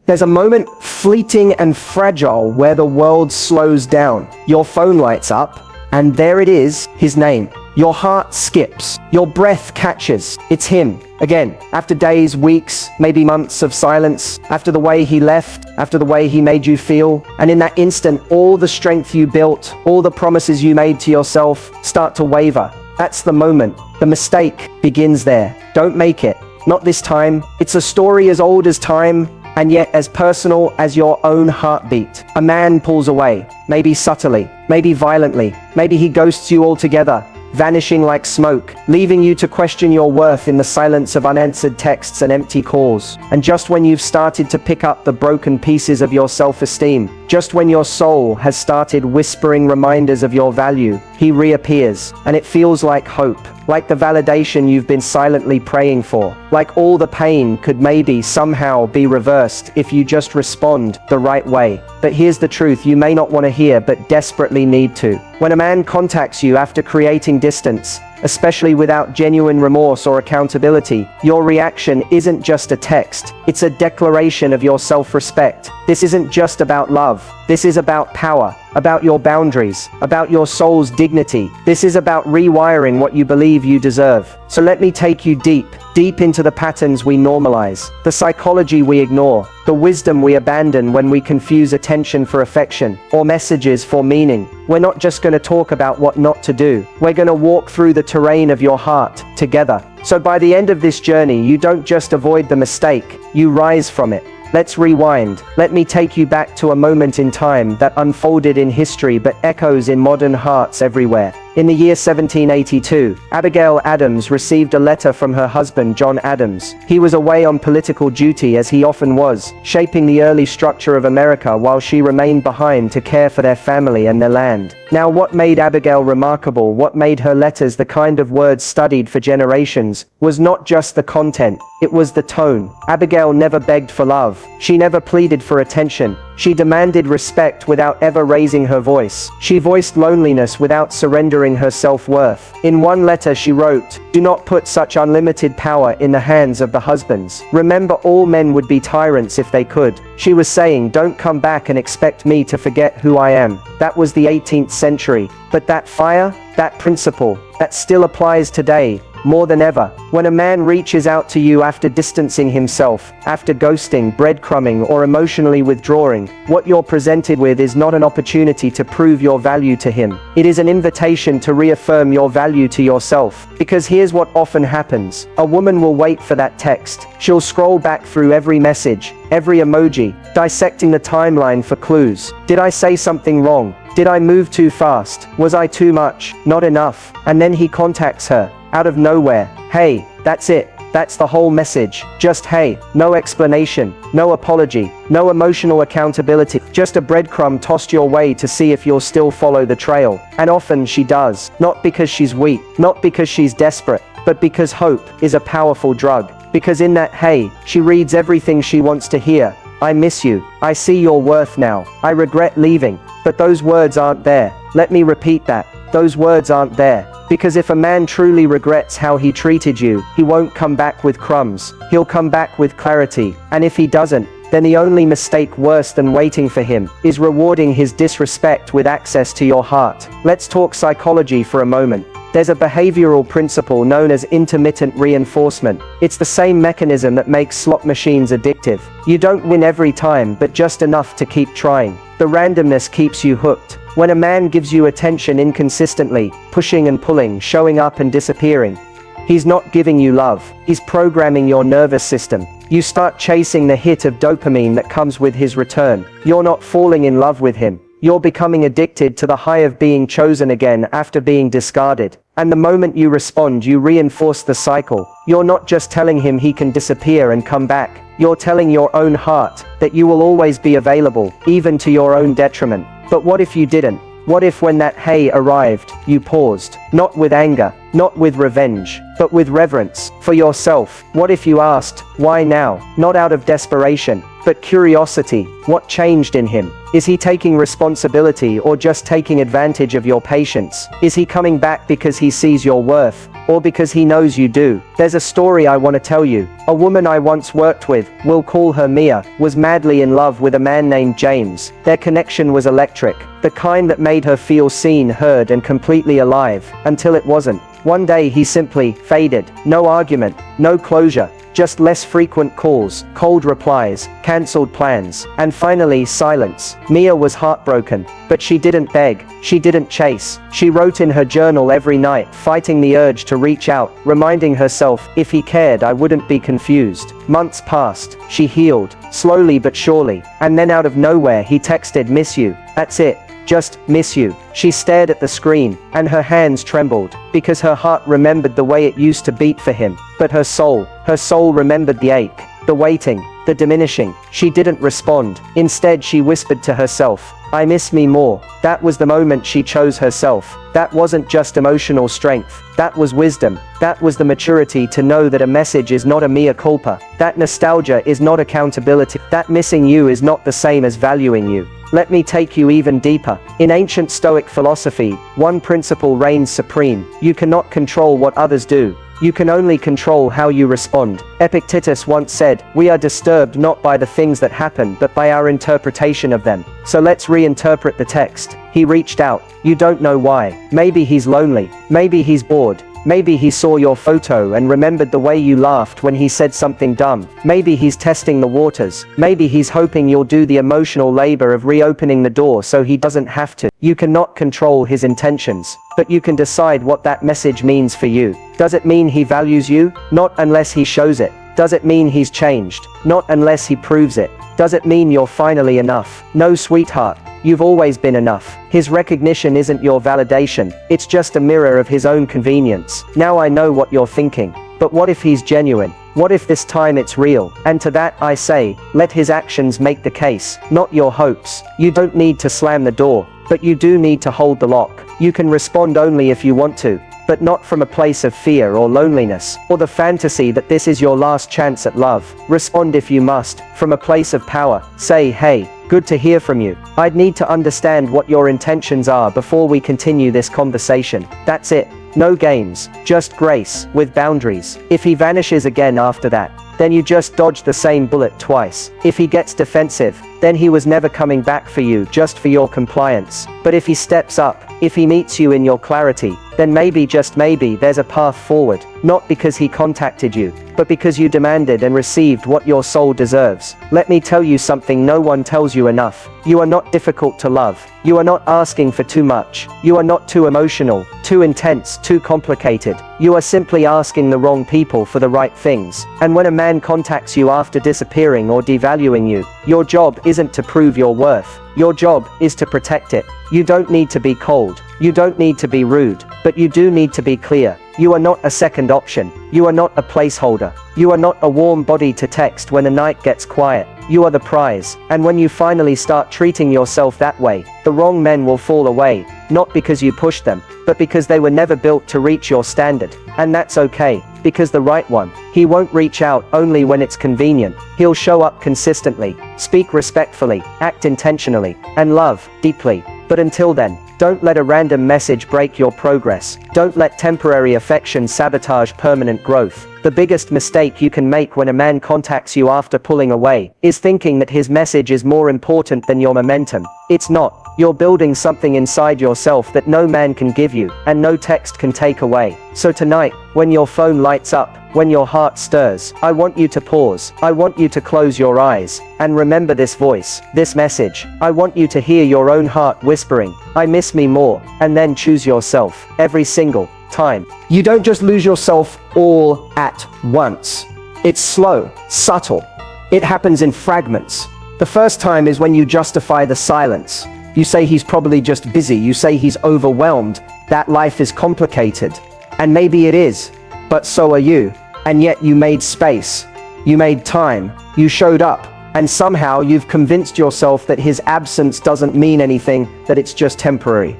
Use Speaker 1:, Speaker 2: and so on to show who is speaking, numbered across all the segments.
Speaker 1: There's a moment, fleeting and fragile, where the world slows down. Your phone lights up, and there it is, his name. Your heart skips. Your breath catches. It's him. Again, after days, weeks, maybe months of silence, after the way he left, after the way he made you feel, and in that instant, all the strength you built, all the promises you made to yourself start to waver. That's the moment. The mistake begins there. Don't make it. Not this time. It's a story as old as time, and yet as personal as your own heartbeat. A man pulls away, maybe subtly, maybe violently, maybe he ghosts you altogether, vanishing like smoke, leaving you to question your worth in the silence of unanswered texts and empty calls. And just when you've started to pick up the broken pieces of your self-esteem, just when your soul has started whispering reminders of your value, he reappears, and it feels like hope, like the validation you've been silently praying for, like all the pain could maybe somehow be reversed if you just respond the right way. But here's the truth you may not want to hear but desperately need to. When a man contacts you after creating distance, especially without genuine remorse or accountability, your reaction isn't just a text, it's a declaration of your self-respect. This isn't just about love. This is about power, about your boundaries, about your soul's dignity. This is about rewiring what you believe you deserve. So let me take you deep into the patterns we normalize, the psychology we ignore, the wisdom we abandon when we confuse attention for affection, or messages for meaning. We're not just going to talk about what not to do. We're going to walk through the terrain of your heart together. So by the end of this journey, you don't just avoid the mistake, you rise from it. Let's rewind. Let me take you back to a moment in time that unfolded in history but echoes in modern hearts everywhere. In the year 1782, Abigail Adams received a letter from her husband, John Adams. He was away on political duty, as he often was, shaping the early structure of America while she remained behind to care for their family and their land. Now, what made Abigail remarkable, what made her letters the kind of words studied for generations, was not just the content, it was the tone. Abigail never begged for love. She never pleaded for attention. She demanded respect without ever raising her voice. She voiced loneliness without surrendering her self-worth. In one letter she wrote, "Do not put such unlimited power in the hands of the husbands. Remember, all men would be tyrants if they could." She was saying, don't come back and expect me to forget who I am. That was the 18th century. But that fire, that principle, that still applies today, more than ever. When a man reaches out to you after distancing himself, after ghosting, breadcrumbing, or emotionally withdrawing, what you're presented with is not an opportunity to prove your value to him. It is an invitation to reaffirm your value to yourself. Because here's what often happens. A woman will wait for that text. She'll scroll back through every message, every emoji, dissecting the timeline for clues. Did I say something wrong? Did I move too fast? Was I too much? Not enough? And then he contacts her, out of nowhere. Hey, that's it. That's the whole message. Just hey, no explanation, no apology, no emotional accountability, just a breadcrumb tossed your way to see if you'll still follow the trail. And often she does, not because she's weak, not because she's desperate, but because hope is a powerful drug. Because in that hey, she reads everything she wants to hear. I miss you. I see your worth now. I regret leaving. But those words aren't there. Let me repeat that. Those words aren't there. Because if a man truly regrets how he treated you, he won't come back with crumbs. He'll come back with clarity. And if he doesn't, then the only mistake worse than waiting for him is rewarding his disrespect with access to your heart. Let's talk psychology for a moment. There's a behavioral principle known as intermittent reinforcement. It's the same mechanism that makes slot machines addictive. You don't win every time, but just enough to keep trying. The randomness keeps you hooked. When a man gives you attention inconsistently, pushing and pulling, showing up and disappearing, he's not giving you love. He's programming your nervous system. You start chasing the hit of dopamine that comes with his return. You're not falling in love with him. You're becoming addicted to the high of being chosen again after being discarded. And the moment you respond, you reinforce the cycle. You're not just telling him he can disappear and come back. You're telling your own heart that you will always be available, even to your own detriment. But what if you didn't? What if when that hey arrived, you paused? Not with anger, not with revenge, but with reverence, for yourself. What if you asked, why now? Not out of desperation, but curiosity. What changed in him? Is he taking responsibility or just taking advantage of your patience? Is he coming back because he sees your worth, or because he knows you do? There's a story I want to tell you. A woman I once worked with, we'll call her Mia, was madly in love with a man named James. Their connection was electric, the kind that made her feel seen, heard, and completely alive, until it wasn't. One day he simply faded. No argument, no closure, just less frequent calls, cold replies, cancelled plans, and finally silence. Mia was heartbroken, but she didn't beg, she didn't chase. She wrote in her journal every night, fighting the urge to reach out, reminding herself, if he cared I wouldn't be confused. Months passed, she healed, slowly but surely, and then out of nowhere he texted, miss you. That's it. Just miss you. She stared at the screen, and her hands trembled, because her heart remembered the way it used to beat for him. But her soul remembered the ache, the waiting, the diminishing. She didn't respond. Instead she whispered to herself, I miss me more. That was the moment she chose herself. That wasn't just emotional strength. That was wisdom. That was the maturity to know that a message is not a mea culpa. That nostalgia is not accountability. That missing you is not the same as valuing you. Let me take you even deeper. In ancient Stoic philosophy, one principle reigns supreme. You cannot control what others do. You can only control how you respond. Epictetus once said, we are disturbed not by the things that happen but by our interpretation of them. So let's reinterpret the text. He reached out. You don't know why. Maybe he's lonely. Maybe he's bored. Maybe he saw your photo and remembered the way you laughed when he said something dumb. Maybe he's testing the waters. Maybe he's hoping you'll do the emotional labor of reopening the door so he doesn't have to. You cannot control his intentions, but you can decide what that message means for you. Does it mean he values you? Not unless he shows it. Does it mean he's changed? Not unless he proves it. Does it mean you're finally enough? No, sweetheart. You've always been enough. His recognition isn't your validation, it's just a mirror of his own convenience. Now I know what you're thinking. But what if he's genuine? What if this time it's real? And to that I say, let his actions make the case, not your hopes. You don't need to slam the door, but you do need to hold the lock. You can respond only if you want to, but not from a place of fear or loneliness, or the fantasy that this is your last chance at love. Respond if you must, from a place of power. Say, hey, good to hear from you. I'd need to understand what your intentions are before we continue this conversation. That's it. No games, just grace, with boundaries. If he vanishes again after that, then you just dodged the same bullet twice. If he gets defensive, then he was never coming back for you just for your compliance. But if he steps up, if he meets you in your clarity, then maybe, just maybe, there's a path forward. Not because he contacted you, but because you demanded and received what your soul deserves. Let me tell you something no one tells you enough. You are not difficult to love. You are not asking for too much. You are not too emotional, too intense, too complicated. You are simply asking the wrong people for the right things. And when a man contacts you after disappearing or devaluing you, your job isn't to prove your worth. Your job is to protect it. You don't need to be cold. You don't need to be rude, but you do need to be clear. You are not a second option. You are not a placeholder. You are not a warm body to text when the night gets quiet. You are the prize. And when you finally start treating yourself that way, the wrong men will fall away, not because you pushed them, but because they were never built to reach your standard. And that's okay, because the right one, he won't reach out only when it's convenient. He'll show up consistently, speak respectfully, act intentionally, and love deeply. But until then, don't let a random message break your progress. Don't let temporary affection sabotage permanent growth. The biggest mistake you can make when a man contacts you after pulling away is thinking that his message is more important than your momentum. It's not. You're building something inside yourself that no man can give you, and no text can take away. So tonight, when your phone lights up, when your heart stirs, I want you to pause. I want you to close your eyes, and remember this voice, this message. I want you to hear your own heart whispering, I miss me more, and then choose yourself, every single time. You don't just lose yourself all at once. It's slow, subtle. It happens in fragments. The first time is when you justify the silence. You say he's probably just busy. You say he's overwhelmed, that life is complicated. And maybe it is, but so are you. And yet you made space. You made time. You showed up. And somehow you've convinced yourself that his absence doesn't mean anything, that it's just temporary,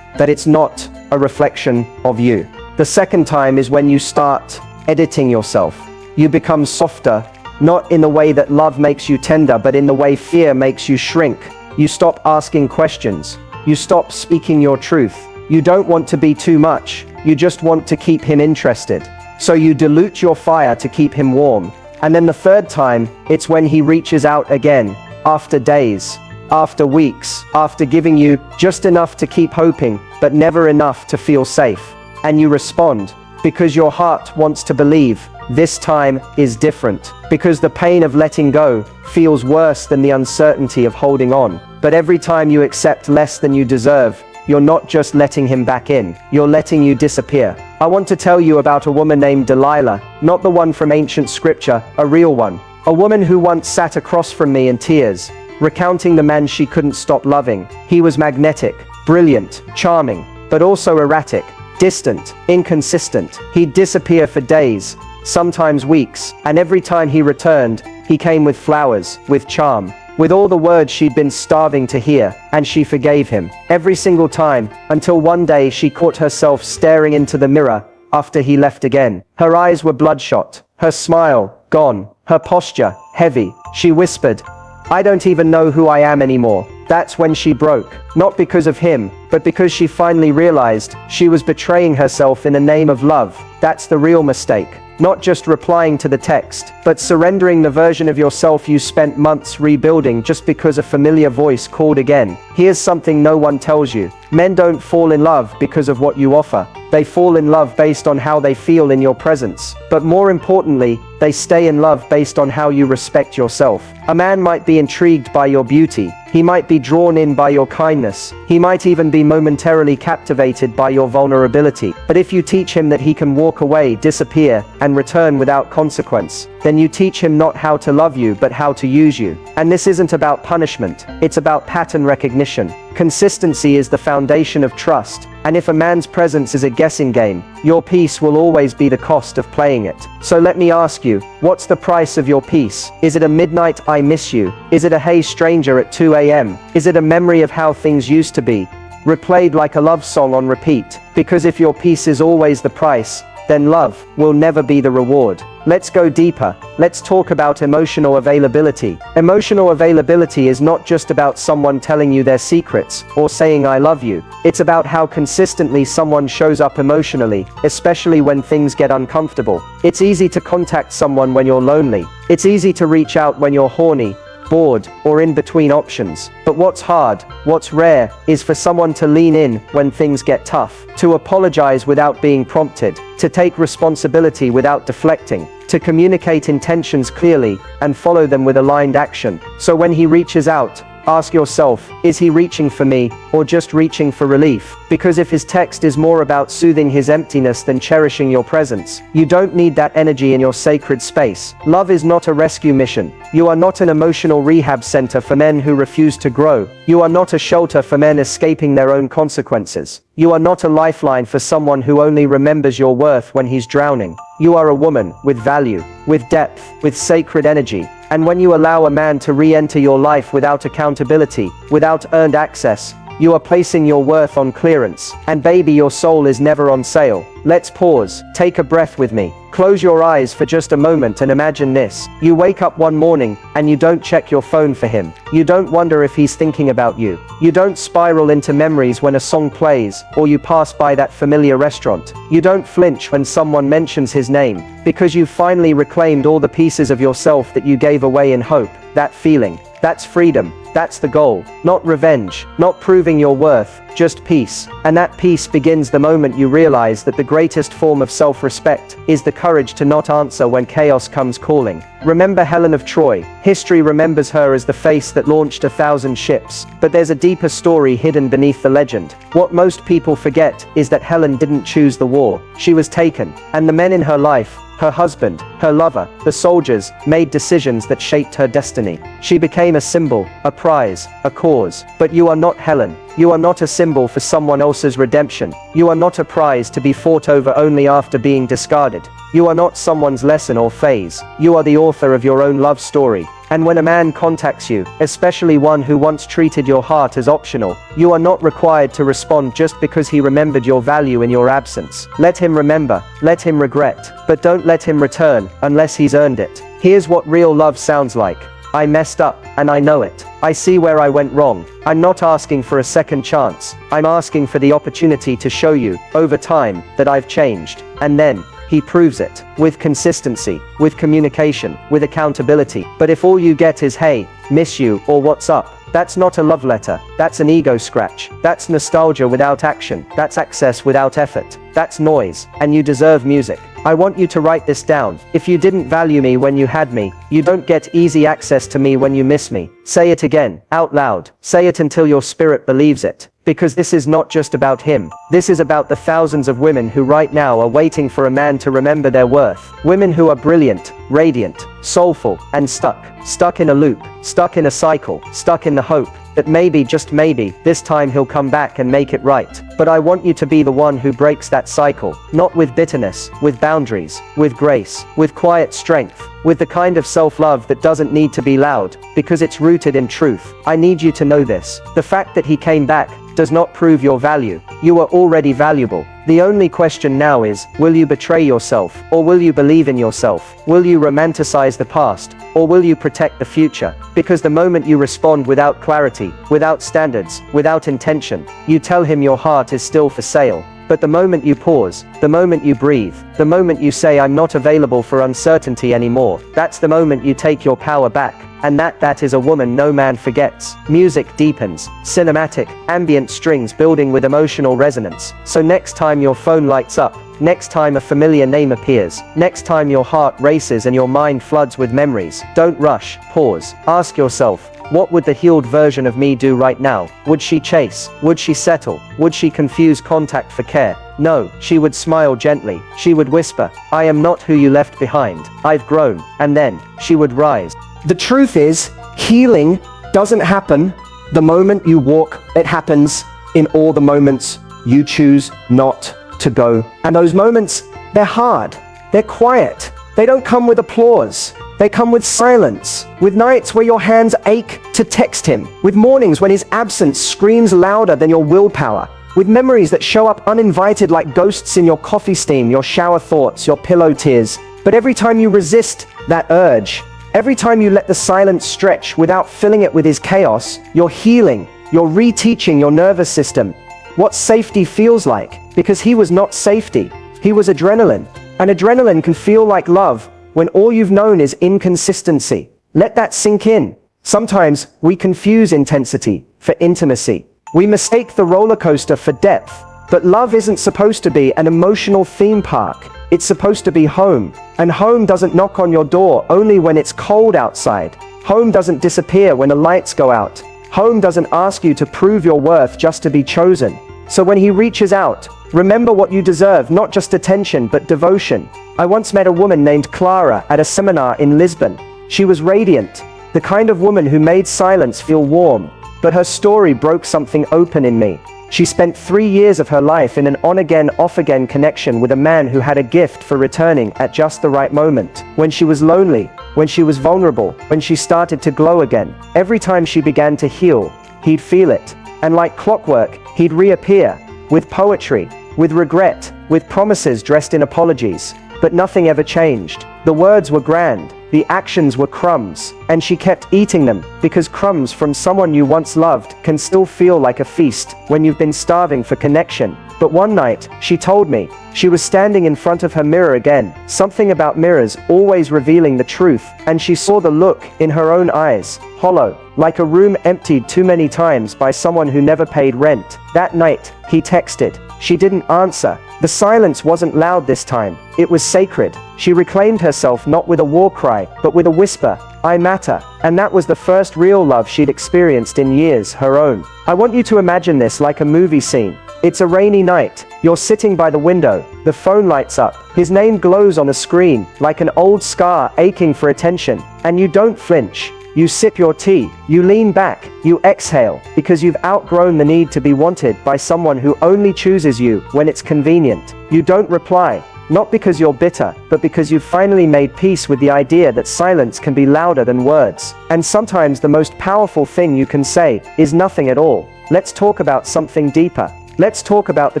Speaker 1: that it's not a reflection of you. The second time is when you start editing yourself. You become softer, not in the way that love makes you tender, but in the way fear makes you shrink. You stop asking questions. You stop speaking your truth. You don't want to be too much. You just want to keep him interested. So you dilute your fire to keep him warm. And then the third time, it's when he reaches out again, after days, after weeks, after giving you just enough to keep hoping, but never enough to feel safe. And you respond, because your heart wants to believe this time is different, because the pain of letting go feels worse than the uncertainty of holding on. But every time you accept less than you deserve, you're not just letting him back in, you're letting you disappear. I want to tell you about a woman named Delilah, not the one from ancient scripture, a real one. A woman who once sat across from me in tears, recounting the man she couldn't stop loving. He was magnetic, brilliant, charming, but also erratic, distant, inconsistent. He'd disappear for days, sometimes weeks, and every time he returned, he came with flowers, with charm, with all the words she'd been starving to hear, and she forgave him, every single time, until one day she caught herself staring into the mirror after he left again. Her eyes were bloodshot, her smile gone, her posture heavy. She whispered, "I don't even know who I am anymore." That's when she broke, not because of him, but because she finally realized she was betraying herself in the name of love. That's the real mistake. Not just replying to the text, but surrendering the version of yourself you spent months rebuilding just because a familiar voice called again. Here's something no one tells you. Men don't fall in love because of what you offer. They fall in love based on how they feel in your presence. But more importantly, they stay in love based on how you respect yourself. A man might be intrigued by your beauty. He might be drawn in by your kindness. He might even be momentarily captivated by your vulnerability. But if you teach him that he can walk away, disappear, and return without consequence, then you teach him not how to love you, but how to use you. And this isn't about punishment. It's about pattern recognition. Consistency is the foundation of trust. And if a man's presence is a guessing game, your peace will always be the cost of playing it. So let me ask you, what's the price of your peace? Is it a midnight "I miss you"? Is it a "Hey stranger" at 2 a.m.? Is it a memory of how things used to be, replayed like a love song on repeat? Because if your peace is always the price, then love will never be the reward. Let's go deeper. Let's talk about emotional availability. Emotional availability is not just about someone telling you their secrets or saying "I love you." It's about how consistently someone shows up emotionally, especially when things get uncomfortable. It's easy to contact someone when you're lonely. It's easy to reach out when you're horny, bored, or in between options. But what's hard, what's rare, is for someone to lean in when things get tough, to apologize without being prompted, to take responsibility without deflecting, to communicate intentions clearly and follow them with aligned action. So when he reaches out, ask yourself, is he reaching for me, or just reaching for relief? Because if his text is more about soothing his emptiness than cherishing your presence, you don't need that energy in your sacred space. Love is not a rescue mission. You are not an emotional rehab center for men who refuse to grow. You are not a shelter for men escaping their own consequences. You are not a lifeline for someone who only remembers your worth when he's drowning. You are a woman with value, with depth, with sacred energy. And when you allow a man to re-enter your life without accountability, without earned access, you are placing your worth on clearance. And baby, your soul is never on sale. Let's pause. Take a breath with me. Close your eyes for just a moment and imagine this. You wake up one morning and you don't check your phone for him. You don't wonder if he's thinking about you. You don't spiral into memories when a song plays or you pass by that familiar restaurant. You don't flinch when someone mentions his name, because you've finally reclaimed all the pieces of yourself that you gave away in hope. That feeling, that's freedom. That's the goal. Not revenge, not proving your worth, just peace. And that peace begins the moment you realize that the greatest form of self-respect is the courage to not answer when chaos comes calling. Remember Helen of Troy. History remembers her as the face that launched 1,000 ships. But there's a deeper story hidden beneath the legend. What most people forget is that Helen didn't choose the war. She was taken. And the men in her life, her husband, her lover, the soldiers, made decisions that shaped her destiny. She became a symbol, a prize, a cause. But you are not Helen. You are not a symbol for someone else's redemption. You are not a prize to be fought over only after being discarded. You are not someone's lesson or phase. You are the author of your own love story. And when a man contacts you, especially one who once treated your heart as optional, you are not required to respond just because he remembered your value in your absence. Let him remember, let him regret, but don't let him return unless he's earned it. Here's what real love sounds like. I messed up, and I know it. I see where I went wrong. I'm not asking for a second chance. I'm asking for the opportunity to show you, over time, that I've changed. And then, he proves it. With consistency, with communication, with accountability. But if all you get is hey, miss you, or what's up, that's not a love letter. That's an ego scratch. That's nostalgia without action. That's access without effort. That's noise. And you deserve music. I want you to write this down. If you didn't value me when you had me, you don't get easy access to me when you miss me. Say it again, out loud. Say it until your spirit believes it. Because this is not just about him. This is about the thousands of women who right now are waiting for a man to remember their worth. Women who are brilliant, radiant, soulful, and stuck. Stuck in a loop, stuck in a cycle, stuck in the hope that maybe, just maybe, this time he'll come back and make it right. But I want you to be the one who breaks that cycle, not with bitterness, with boundaries, with grace, with quiet strength, with the kind of self-love that doesn't need to be loud, because it's rooted in truth. I need you to know this. The fact that he came back does not prove your value. You are already valuable. The only question now is, will you betray yourself, or will you believe in yourself? Will you romanticize the past, or will you protect the future? Because the moment you respond without clarity, without standards, without intention, you tell him your heart is still for sale. But the moment you pause, the moment you breathe, the moment you say I'm not available for uncertainty anymore, that's the moment you take your power back. And that is a woman no man forgets. Music deepens, cinematic, ambient strings building with emotional resonance. So next time your phone lights up, next time a familiar name appears, next time your heart races and your mind floods with memories, don't rush, pause, ask yourself, what would the healed version of me do right now? Would she chase? Would she settle? Would she confuse contact for care? No, she would smile gently. She would whisper, I am not who you left behind. I've grown. And then, she would rise.
Speaker 2: The truth is, healing doesn't happen the moment you walk. It happens in all the moments you choose not to go. And those moments, they're hard. They're quiet. They don't come with applause. They come with silence, with nights where your hands ache to text him, with mornings when his absence screams louder than your willpower, with memories that show up uninvited like ghosts in your coffee steam, your shower thoughts, your pillow tears. But every time you resist that urge, every time you let the silence stretch without filling it with his chaos, you're healing, you're reteaching your nervous system what safety feels like, because he was not safety, he was adrenaline. And adrenaline can feel like love when all you've known is inconsistency. Let that sink in. Sometimes we confuse intensity for intimacy. We mistake the roller coaster for depth. But love isn't supposed to be an emotional theme park. It's supposed to be home. And home doesn't knock on your door only when it's cold outside. Home doesn't disappear when the lights go out. Home doesn't ask you to prove your worth just to be chosen. So when he reaches out, remember what you deserve, not just attention, but devotion. I once met a woman named Clara at a seminar in Lisbon. She was radiant, the kind of woman who made silence feel warm. But her story broke something open in me. She spent 3 years of her life in an on-again, off-again connection with a man who had a gift for returning at just the right moment. When she was lonely, when she was vulnerable, when she started to glow again. Every time she began to heal, he'd feel it. And like clockwork, he'd reappear, with poetry, with regret, with promises dressed in apologies. But nothing ever changed. The words were grand, the actions were crumbs, and she kept eating them, because crumbs from someone you once loved can still feel like a feast when you've been starving for connection. But one night, she told me, she was standing in front of her mirror again, something about mirrors always revealing the truth, and she saw the look in her own eyes, hollow, like a room emptied too many times by someone who never paid rent. That night, he texted. She didn't answer. The silence wasn't loud this time. It was sacred. She reclaimed herself not with a war cry, but with a whisper, I matter. And that was the first real love she'd experienced in years, her own. I want you to imagine this like a movie scene. It's a rainy night. You're sitting by the window. The phone lights up. His name glows on the screen, like an old scar aching for attention. And you don't flinch. You sip your tea, you lean back, you exhale, because you've outgrown the need to be wanted by someone who only chooses you when it's convenient. You don't reply. Not because you're bitter, but because you've finally made peace with the idea that silence can be louder than words. And sometimes the most powerful thing you can say is nothing at all. Let's talk about something deeper. Let's talk about the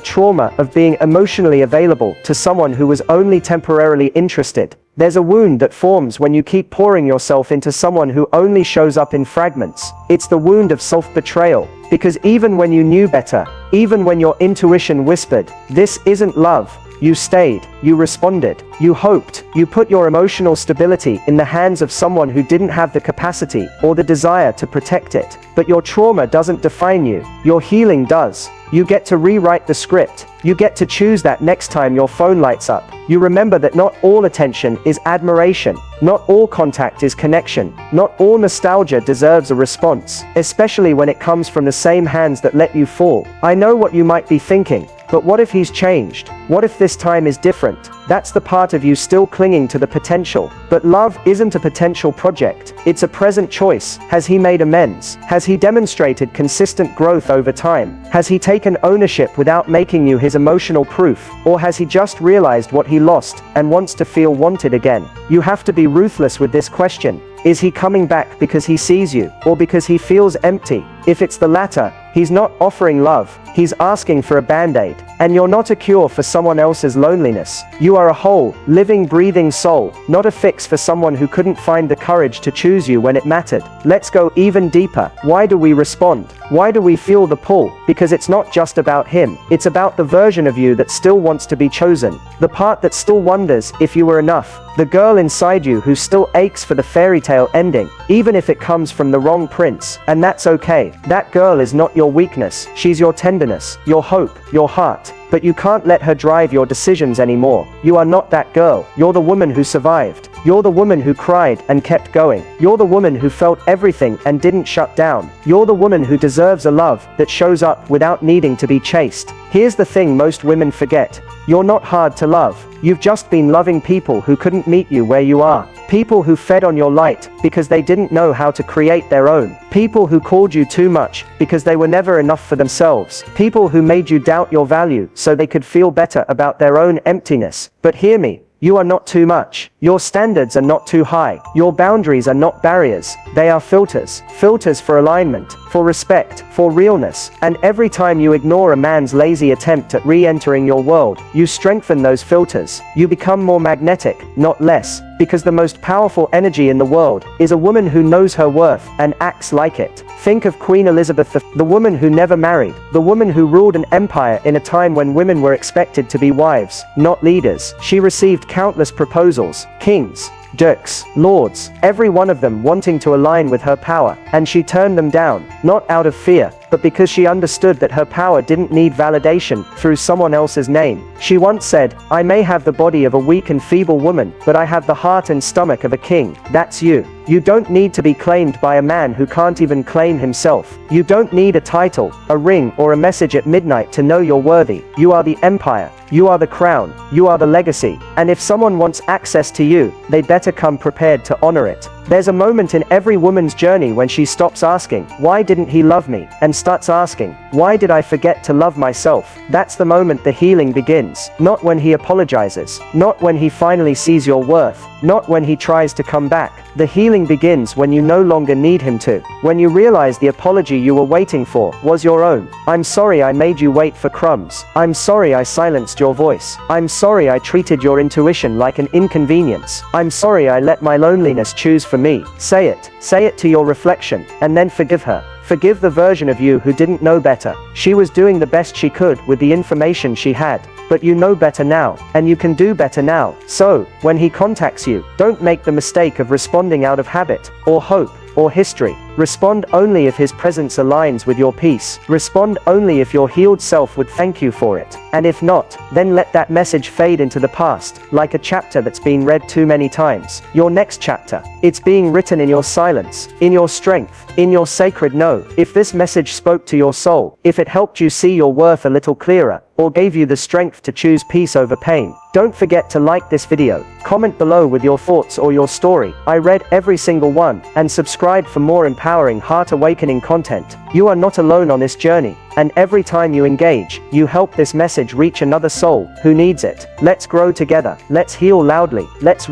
Speaker 2: trauma of being emotionally available to someone who was only temporarily interested. There's a wound that forms when you keep pouring yourself into someone who only shows up in fragments. It's the wound of self-betrayal. Because even when you knew better, even when your intuition whispered, "This isn't love," you stayed, you responded, you hoped, you put your emotional stability in the hands of someone who didn't have the capacity or the desire to protect it. But your trauma doesn't define you, your healing does. You get to rewrite the script. You get to choose that next time your phone lights up. You remember that not all attention is admiration. Not all contact is connection. Not all nostalgia deserves a response, especially when it comes from the same hands that let you fall. I know what you might be thinking. But what if he's changed? What if this time is different? That's the part of you still clinging to the potential. But love isn't a potential project. It's a present choice. Has he made amends? Has he demonstrated consistent growth over time? Has he taken ownership without making you his emotional proof? Or has he just realized what he lost and wants to feel wanted again? You have to be ruthless with this question. Is he coming back because he sees you, or because he feels empty? If it's the latter, he's not offering love, he's asking for a band-aid. And you're not a cure for someone else's loneliness. You are a whole, living, breathing soul, not a fix for someone who couldn't find the courage to choose you when it mattered. Let's go even deeper. Why do we respond? Why do we feel the pull? Because it's not just about him. It's about the version of you that still wants to be chosen. The part that still wonders if you were enough. The girl inside you who still aches for the fairy tale ending, even if it comes from the wrong prince. And that's okay. That girl is not your weakness. She's your tenderness, your hope, your heart. But you can't let her drive your decisions anymore. You are not that girl. You're the woman who survived. You're the woman who cried and kept going. You're the woman who felt everything and didn't shut down. You're the woman who deserves a love that shows up without needing to be chased. Here's the thing most women forget. You're not hard to love. You've just been loving people who couldn't meet you where you are. People who fed on your light because they didn't know how to create their own. People who called you too much because they were never enough for themselves. People who made you doubt your value so they could feel better about their own emptiness. But hear me. You are not too much. Your standards are not too high. Your boundaries are not barriers. They are filters. Filters for alignment, for respect, for realness. And every time you ignore a man's lazy attempt at re-entering your world, you strengthen those filters. You become more magnetic, not less. Because the most powerful energy in the world is a woman who knows her worth and acts like it. Think of Queen Elizabeth, the woman who never married, the woman who ruled an empire in a time when women were expected to be wives, not leaders. She received countless proposals, kings, dukes, lords, every one of them wanting to align with her power, and she turned them down, not out of fear, but because she understood that her power didn't need validation through someone else's name. She once said, "I may have the body of a weak and feeble woman, but I have the heart and stomach of a king." That's you. You don't need to be claimed by a man who can't even claim himself. You don't need a title, a ring, or a message at midnight to know you're worthy. You are the empire. You are the crown. You are the legacy. And if someone wants access to you, they better come prepared to honor it. There's a moment in every woman's journey when she stops asking, "Why didn't he love me?" and starts asking, "Why did I forget to love myself?" That's the moment the healing begins. Not when he apologizes. Not when he finally sees your worth. Not when he tries to come back. The healing begins when you no longer need him to. When you realize the apology you were waiting for was your own. "I'm sorry I made you wait for crumbs. I'm sorry I silenced your voice. I'm sorry I treated your intuition like an inconvenience. I'm sorry I let my loneliness choose for me." Say it. Say it to your reflection, and then forgive her. Forgive the version of you who didn't know better. She was doing the best she could with the information she had. But you know better now, and you can do better now. So, when he contacts you, don't make the mistake of responding out of habit, or hope, or history. Respond only if his presence aligns with your peace. Respond only if your healed self would thank you for it. And if not, then let that message fade into the past, like a chapter that's been read too many times. Your next chapter, it's being written in your silence, in your strength, in your sacred no. If this message spoke to your soul, if it helped you see your worth a little clearer, or gave you the strength to choose peace over pain, don't forget to like this video, comment below with your thoughts or your story. I read every single one, and subscribe for more empowering heart awakening content. You are not alone on this journey.
Speaker 1: And every time you engage, you help this message reach another soul who needs it. Let's grow together. Let's heal loudly. Let's